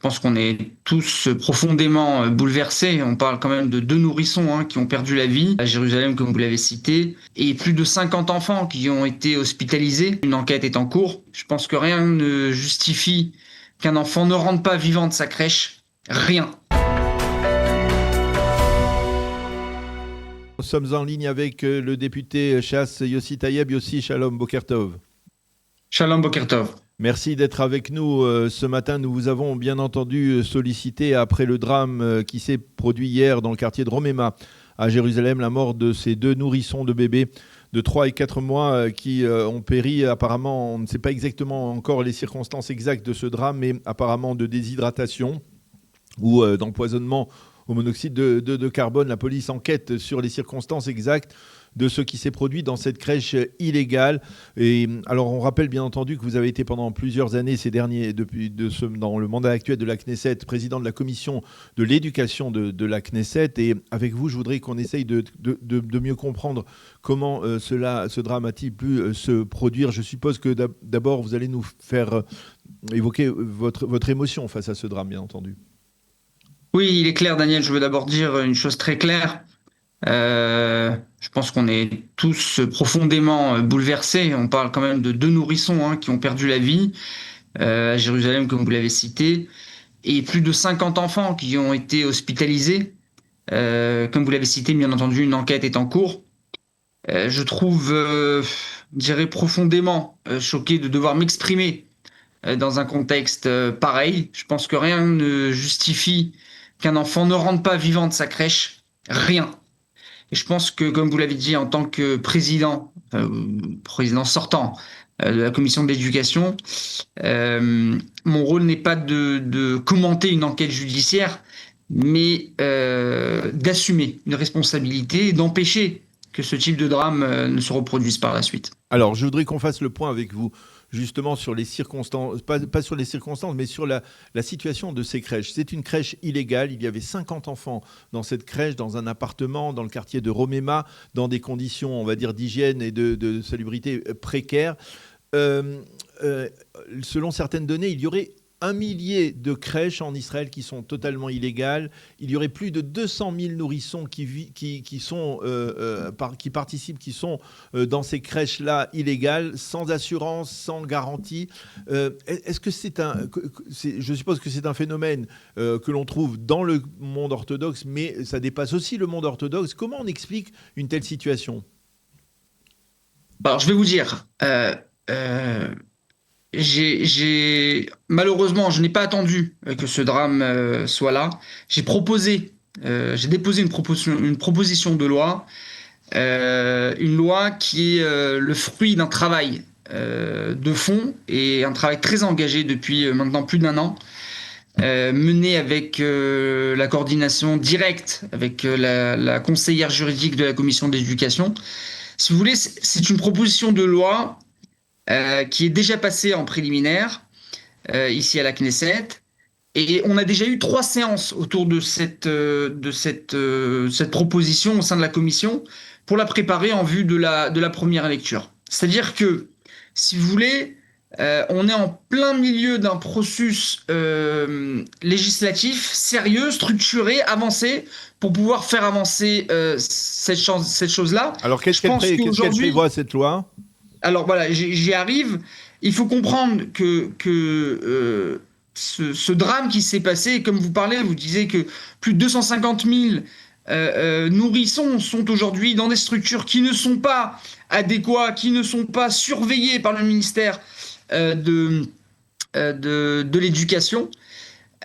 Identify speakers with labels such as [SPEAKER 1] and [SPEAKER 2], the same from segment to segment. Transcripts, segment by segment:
[SPEAKER 1] Je pense qu'on est tous profondément bouleversés. On parle quand même de 2 nourrissons qui ont perdu la vie à Jérusalem, comme vous l'avez cité, et plus de 50 enfants qui ont été hospitalisés. Une enquête est en cours. Je pense que rien ne justifie qu'un enfant ne rentre pas vivant de sa crèche. Rien.
[SPEAKER 2] Nous sommes en ligne avec le député Chasse Yossi Tayeb. Yossi, Shalom Boker Tov.
[SPEAKER 1] Shalom Boker Tov.
[SPEAKER 2] Merci d'être avec nous ce matin. Nous vous avons bien entendu sollicité après le drame qui s'est produit hier dans le quartier de Romema à Jérusalem, la mort de ces 2 nourrissons de bébés de 3 et 4 mois qui ont péri. Apparemment, on ne sait pas exactement encore les circonstances exactes de ce drame, mais apparemment de déshydratation ou d'empoisonnement au monoxyde de carbone. La police enquête sur les circonstances exactes de ce qui s'est produit dans cette crèche illégale. Et alors, on rappelle bien entendu que vous avez été pendant plusieurs années, dans le mandat actuel de la Knesset, président de la commission de l'éducation de la Knesset. Et avec vous, je voudrais qu'on essaye de mieux comprendre comment ce drame a-t-il pu se produire. Je suppose que d'abord, vous allez nous faire évoquer votre émotion face à ce drame, bien entendu.
[SPEAKER 1] Oui, il est clair, Daniel. Je veux d'abord dire une chose très claire. Je pense qu'on est tous profondément bouleversés. On parle quand même de 2 nourrissons qui ont perdu la vie à Jérusalem, comme vous l'avez cité, et plus de 50 enfants qui ont été hospitalisés. Comme vous l'avez cité, bien entendu, une enquête est en cours. Je trouve, je dirais, profondément choqué de devoir m'exprimer dans un contexte pareil. Je pense que rien ne justifie qu'un enfant ne rentre pas vivant de sa crèche. Rien. Et je pense que, comme vous l'avez dit, en tant que président sortant de la commission de l'éducation, mon rôle n'est pas de commenter une enquête judiciaire, mais d'assumer une responsabilité et d'empêcher que ce type de drame ne se reproduise par la suite.
[SPEAKER 2] Alors, je voudrais qu'on fasse le point avec vous, justement, sur les circonstances, pas sur les circonstances, mais sur la situation de ces crèches. C'est une crèche illégale. Il y avait 50 enfants dans cette crèche, dans un appartement, dans le quartier de Romema, dans des conditions, on va dire, d'hygiène et de salubrité précaires. Selon certaines données, il y aurait 1 millier de crèches en Israël qui sont totalement illégales. Il y aurait plus de 200 000 nourrissons qui participent, qui sont dans ces crèches-là illégales, sans assurance, sans garantie. Est-ce que je suppose que c'est un phénomène que l'on trouve dans le monde orthodoxe, mais ça dépasse aussi le monde orthodoxe. Comment on explique une telle situation ?
[SPEAKER 1] Alors, je vais vous dire... Malheureusement, je n'ai pas attendu que ce drame soit là. J'ai déposé une proposition de loi, une loi qui est le fruit d'un travail de fond et un travail très engagé depuis maintenant plus d'1 an, mené avec la coordination directe avec la conseillère juridique de la commission d'éducation. Si vous voulez, c'est une proposition de loi qui est déjà passé en préliminaire ici à la Knesset. Et on a déjà eu 3 séances autour de cette proposition au sein de la commission pour la préparer en vue de la première lecture. C'est-à-dire que, si vous voulez, on est en plein milieu d'un processus législatif sérieux, structuré, avancé, pour pouvoir faire avancer cette chose-là.
[SPEAKER 2] Alors, qu'est-ce qu'elle prévoit, cette loi ?
[SPEAKER 1] Alors voilà, j'y arrive. Il faut comprendre que ce drame qui s'est passé, comme vous parlez, vous disiez que plus de 250 000 nourrissons sont aujourd'hui dans des structures qui ne sont pas adéquats, qui ne sont pas surveillées par le ministère de l'Éducation.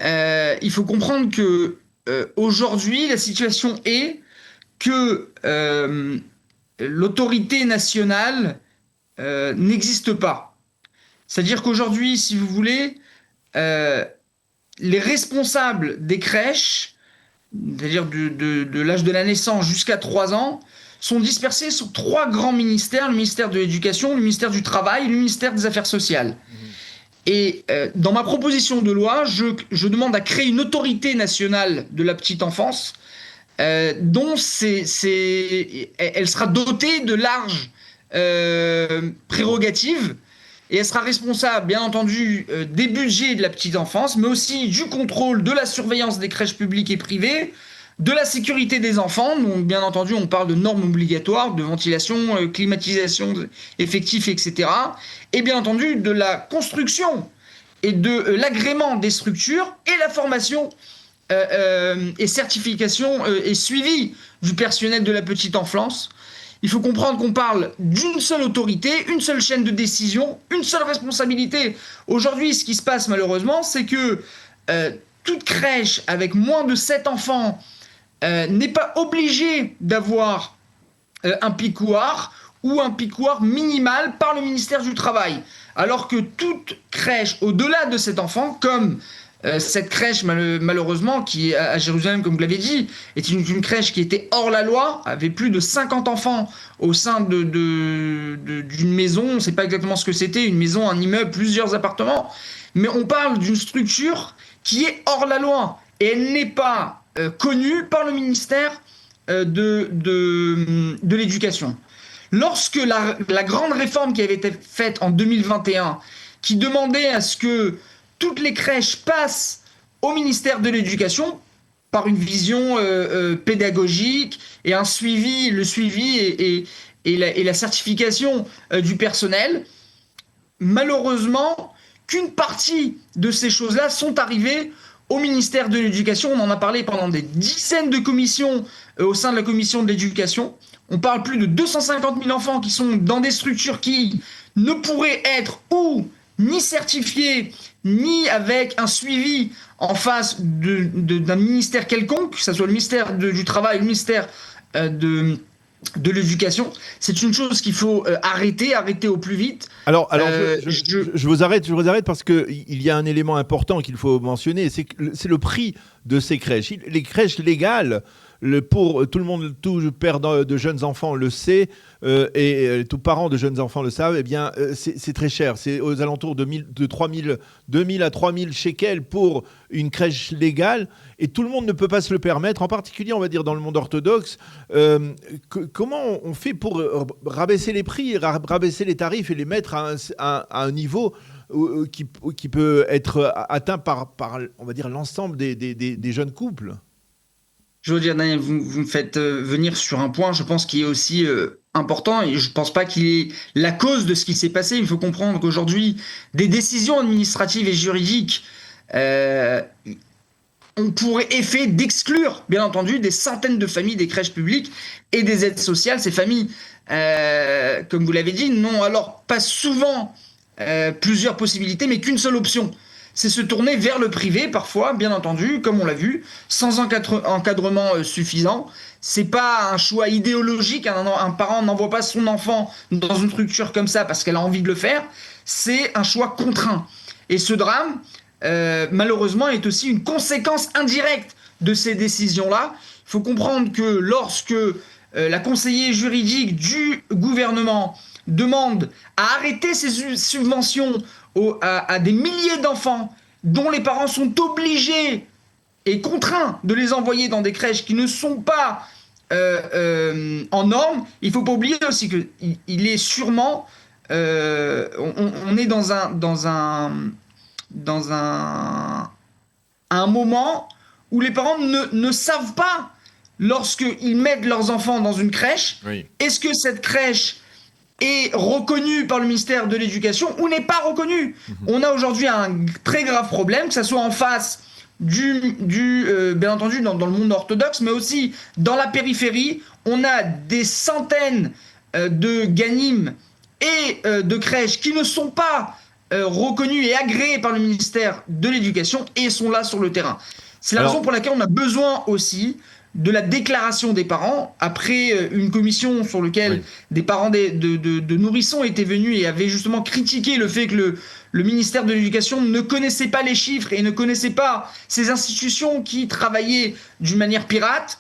[SPEAKER 1] Il faut comprendre que aujourd'hui, la situation est que l'autorité nationale n'existe pas. C'est-à-dire qu'aujourd'hui, si vous voulez, les responsables des crèches, c'est-à-dire de l'âge de la naissance jusqu'à 3 ans, sont dispersés sur 3 grands ministères, le ministère de l'Éducation, le ministère du Travail et le ministère des Affaires sociales. Et dans ma proposition de loi, je demande à créer une autorité nationale de la petite enfance dont elle sera dotée de larges prérogatives et elle sera responsable, bien entendu, des budgets de la petite enfance, mais aussi du contrôle, de la surveillance des crèches publiques et privées, de la sécurité des enfants. Donc, bien entendu, on parle de normes obligatoires, de ventilation, climatisation effective, etc. Et bien entendu, de la construction et de l'agrément des structures et la formation et certification et suivi du personnel de la petite enfance. Il faut comprendre qu'on parle d'une seule autorité, une seule chaîne de décision, une seule responsabilité. Aujourd'hui, ce qui se passe malheureusement, c'est que toute crèche avec moins de 7 enfants n'est pas obligée d'avoir un piquoir ou un piquoir minimal par le ministère du Travail. Alors que toute crèche au-delà de 7 enfants, comme cette crèche, malheureusement, qui est à Jérusalem, comme vous l'avez dit, est une crèche qui était hors la loi, avait plus de 50 enfants au sein d'une maison. On ne sait pas exactement ce que c'était, une maison, un immeuble, plusieurs appartements. Mais on parle d'une structure qui est hors la loi. Et elle n'est pas connue par le ministère de l'Éducation. Lorsque la grande réforme qui avait été faite en 2021, qui demandait à ce que toutes les crèches passent au ministère de l'Éducation par une vision pédagogique et le suivi et la certification du personnel. Malheureusement, qu'une partie de ces choses-là sont arrivées au ministère de l'Éducation. On en a parlé pendant des dizaines de commissions au sein de la commission de l'Éducation. On parle plus de 250 000 enfants qui sont dans des structures qui ne pourraient être ou ni certifiés, ni avec un suivi en face d'un ministère quelconque, que ce soit le ministère du Travail, le ministère de l'Éducation. C'est une chose qu'il faut arrêter au plus vite.
[SPEAKER 2] Alors je vous arrête parce qu'il y a un élément important qu'il faut mentionner, c'est le prix de ces crèches. Les crèches légales, pour tout le monde, tout père de jeunes enfants le sait, et tout parent de jeunes enfants le savent, eh bien, c'est très cher. C'est aux alentours de 2000 à 3000 shekels pour une crèche légale, et tout le monde ne peut pas se le permettre, en particulier, on va dire, dans le monde orthodoxe. Comment on fait pour rabaisser les prix, rabaisser les tarifs et les mettre à un niveau qui peut être atteint par on va dire, l'ensemble des jeunes couples?
[SPEAKER 1] Je veux dire, Daniel, vous me faites venir sur un point, je pense, qui est aussi important, et je ne pense pas qu'il est la cause de ce qui s'est passé. Il faut comprendre qu'aujourd'hui, des décisions administratives et juridiques ont pour effet d'exclure, bien entendu, des centaines de familles des crèches publiques et des aides sociales. Ces familles, comme vous l'avez dit, n'ont alors pas souvent plusieurs possibilités, mais qu'une seule option. C'est se tourner vers le privé, parfois, bien entendu, comme on l'a vu, sans encadrement suffisant. C'est pas un choix idéologique. Un parent n'envoie pas son enfant dans une structure comme ça parce qu'elle a envie de le faire. C'est un choix contraint. Et ce drame, malheureusement, est aussi une conséquence indirecte de ces décisions-là. Il faut comprendre que lorsque la conseillère juridique du gouvernement demande à arrêter ces subventions à des milliers d'enfants dont les parents sont obligés et contraints de les envoyer dans des crèches qui ne sont pas en normes, il ne faut pas oublier aussi qu'il est sûrement... on est dans un moment où les parents ne savent pas, lorsqu'ils mettent leurs enfants dans une crèche, oui. Est-ce que cette crèche est reconnue par le ministère de l'Éducation ou n'est pas reconnue. On a aujourd'hui un très grave problème, que ce soit en face bien entendu dans le monde orthodoxe, mais aussi dans la périphérie. On a des centaines de ganim et de crèches qui ne sont pas reconnus et agréés par le ministère de l'Éducation et sont là sur le terrain. C'est la raison pour laquelle on a besoin aussi de la déclaration des parents, après une commission sur laquelle des parents de nourrissons étaient venus et avaient justement critiqué le fait que le ministère de l'Éducation ne connaissait pas les chiffres et ne connaissait pas ces institutions qui travaillaient d'une manière pirate.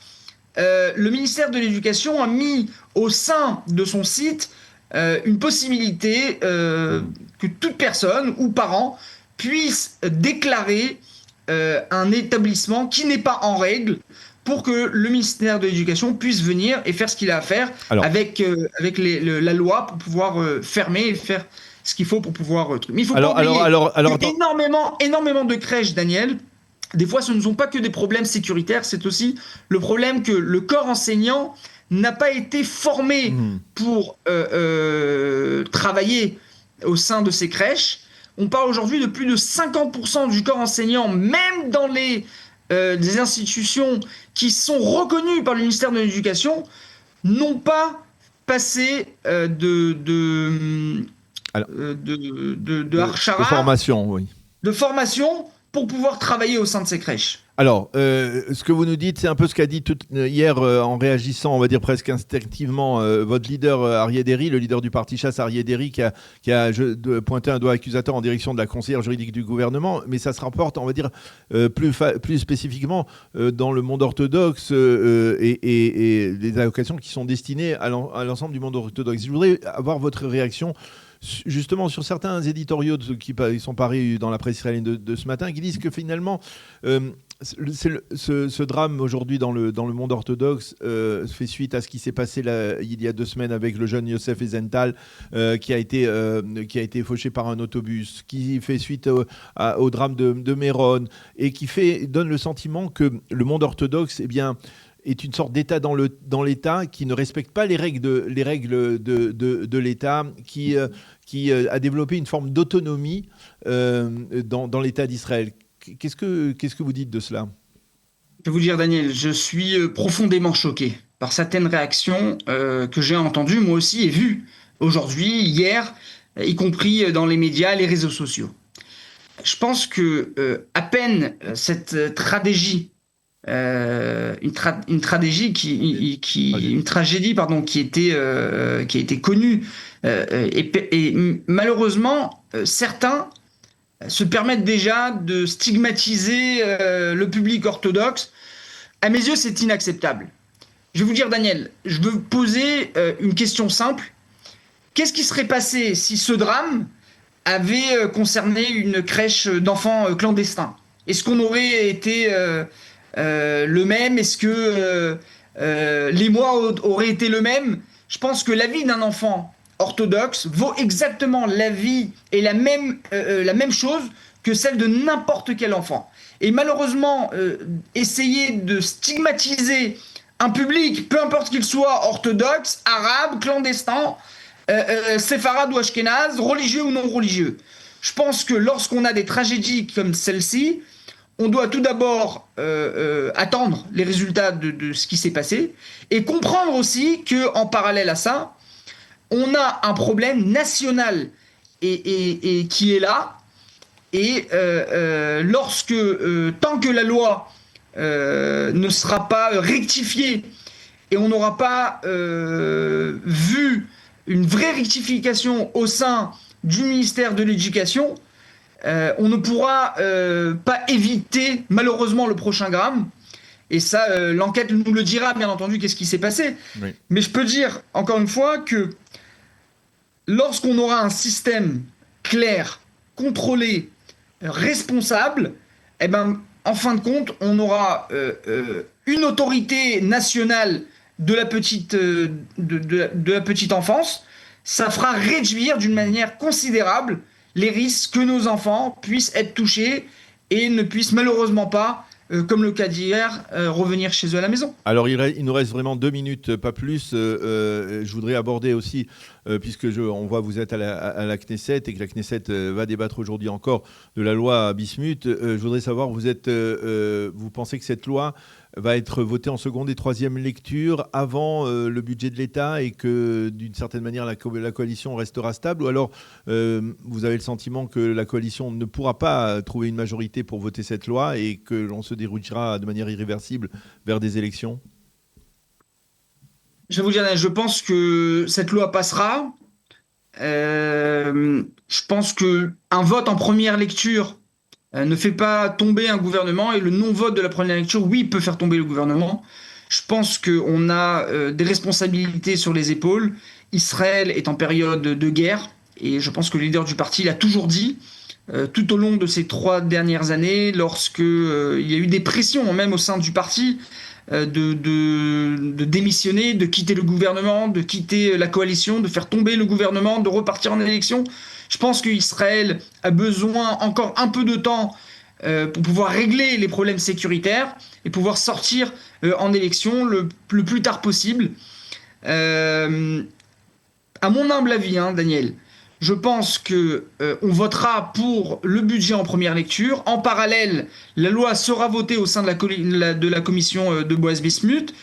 [SPEAKER 1] Le ministère de l'Éducation a mis au sein de son site une possibilité que toute personne ou parent puisse déclarer un établissement qui n'est pas en règle, pour que le ministère de l'Éducation puisse venir et faire ce qu'il a à faire avec la loi pour pouvoir fermer ce qu'il faut pour pouvoir... Mais il faut
[SPEAKER 2] Alors,
[SPEAKER 1] pas oublier
[SPEAKER 2] attends.
[SPEAKER 1] énormément de crèches, Daniel. Des fois, ce ne sont pas que des problèmes sécuritaires, c'est aussi le problème que le corps enseignant n'a pas été formé pour travailler au sein de ces crèches. On parle aujourd'hui de plus de 50% du corps enseignant, même dans des institutions qui sont reconnues par le ministère de l'Éducation, n'ont pas passé de
[SPEAKER 2] formation, oui.
[SPEAKER 1] De formation pour pouvoir travailler au sein de ces crèches.
[SPEAKER 2] Alors, ce que vous nous dites, c'est un peu ce qu'a dit hier en réagissant, on va dire presque instinctivement, votre leader Arié Dery, le leader du parti Chasse Arié Dery, qui a pointé un doigt accusateur en direction de la conseillère juridique du gouvernement, mais ça se rapporte, on va dire, plus spécifiquement dans le monde orthodoxe et les allocations qui sont destinées à l'ensemble du monde orthodoxe. Je voudrais avoir votre réaction justement sur certains éditoriaux qui sont parus dans la presse israélienne de ce matin, qui disent que finalement, ce drame aujourd'hui dans le monde orthodoxe fait suite à ce qui s'est passé il y a 2 semaines avec le jeune Yosef Ezental qui a été fauché par un autobus, qui fait suite au drame de Méron et qui donne le sentiment que le monde orthodoxe, eh bien, est une sorte d'État dans l'État qui ne respecte pas les règles de l'État, qui a développé une forme d'autonomie dans l'État d'Israël. Qu'est-ce que vous dites de cela ?
[SPEAKER 1] Je vais vous dire, Daniel, je suis profondément choqué par certaines réactions que j'ai entendues, moi aussi, et vues aujourd'hui, hier, y compris dans les médias, les réseaux sociaux. Je pense que à peine cette tragédie, une tragédie qui était connue et malheureusement certains se permettent déjà de stigmatiser le public orthodoxe. À mes yeux, c'est inacceptable. Je vais vous dire, Daniel, je veux poser une question simple. Qu'est-ce qui serait passé si ce drame avait concerné une crèche d'enfants clandestins ? Est-ce qu'on aurait été le même ? Est-ce que l'émoi aurait été le même ? Je pense que la vie d'un enfant orthodoxe vaut exactement la vie et la même chose que celle de n'importe quel enfant. Et malheureusement, essayer de stigmatiser un public, peu importe qu'il soit orthodoxe, arabe, clandestin, séfarade ou ashkénaze, religieux ou non religieux. Je pense que lorsqu'on a des tragédies comme celle-ci, on doit tout d'abord attendre les résultats de ce qui s'est passé et comprendre aussi qu'en parallèle à ça, on a un problème national et qui est là. Et tant que la loi ne sera pas rectifiée et on n'aura pas vu une vraie rectification au sein du ministère de l'Éducation, on ne pourra pas éviter malheureusement le prochain drame. Et ça, l'enquête nous le dira, bien entendu, qu'est-ce qui s'est passé. Oui. Mais je peux dire, encore une fois, que lorsqu'on aura un système clair, contrôlé, responsable, eh ben, en fin de compte, on aura une autorité nationale de la petite enfance. Ça fera réduire d'une manière considérable les risques que nos enfants puissent être touchés et ne puissent malheureusement pas, comme le cas d'hier, revenir chez eux à la maison.
[SPEAKER 2] Alors, il nous reste vraiment 2 minutes, pas plus. Je voudrais aborder aussi, puisque on voit que vous êtes à la Knesset et que la Knesset va débattre aujourd'hui encore de la loi Bismuth. Je voudrais savoir, vous pensez que cette loi va être votée en seconde et troisième lecture avant le budget de l'État et que, d'une certaine manière, la coalition restera stable ? Ou alors, vous avez le sentiment que la coalition ne pourra pas trouver une majorité pour voter cette loi et que l'on se dirigera de manière irréversible vers des élections ?
[SPEAKER 1] Je vais vous dire, je pense que cette loi passera. Je pense qu'un vote en première lecture ne fait pas tomber un gouvernement, et le non-vote de la première lecture, oui, peut faire tomber le gouvernement. Je pense qu'on a des responsabilités sur les épaules. Israël est en période de guerre, et je pense que le leader du parti l'a toujours dit. tout au long de ces 3 dernières années, lorsque il y a eu des pressions, même au sein du parti, de démissionner, de quitter le gouvernement, de quitter la coalition, de faire tomber le gouvernement, de repartir en élection. Je pense qu'Israël a besoin encore un peu de temps pour pouvoir régler les problèmes sécuritaires et pouvoir sortir en élection le plus tard possible. Euh, à mon humble avis, hein, Daniel, je pense que on votera pour le budget en première lecture. En parallèle, la loi sera votée au sein de la commission de Boas-Bismuth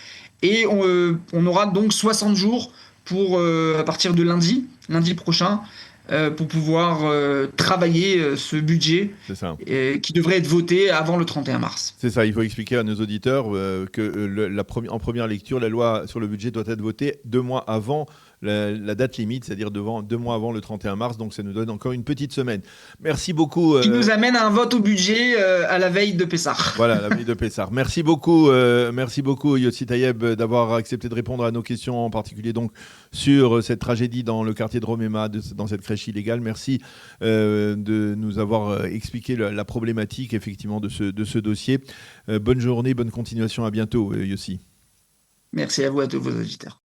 [SPEAKER 1] et on aura donc 60 jours pour, à partir de lundi prochain, pour pouvoir travailler ce budget
[SPEAKER 2] C'est ça.
[SPEAKER 1] qui devrait être voté avant le 31 mars.
[SPEAKER 2] C'est ça, il faut expliquer à nos auditeurs que en première lecture, la loi sur le budget doit être votée 2 mois avant la date limite, c'est-à-dire 2 mois avant le 31 mars, donc ça nous donne encore une petite semaine. Merci beaucoup.
[SPEAKER 1] Qui nous amène à un vote au budget à la veille de Pessah.
[SPEAKER 2] Voilà, la veille de Pessar. Merci beaucoup, Yossi Tayeb, d'avoir accepté de répondre à nos questions, en particulier donc sur cette tragédie dans le quartier de Roméma, dans cette crèche illégale. Merci de nous avoir expliqué la problématique effectivement de ce dossier. Bonne journée, bonne continuation, à bientôt, Yossi.
[SPEAKER 1] Merci à vous, à tous vos auditeurs.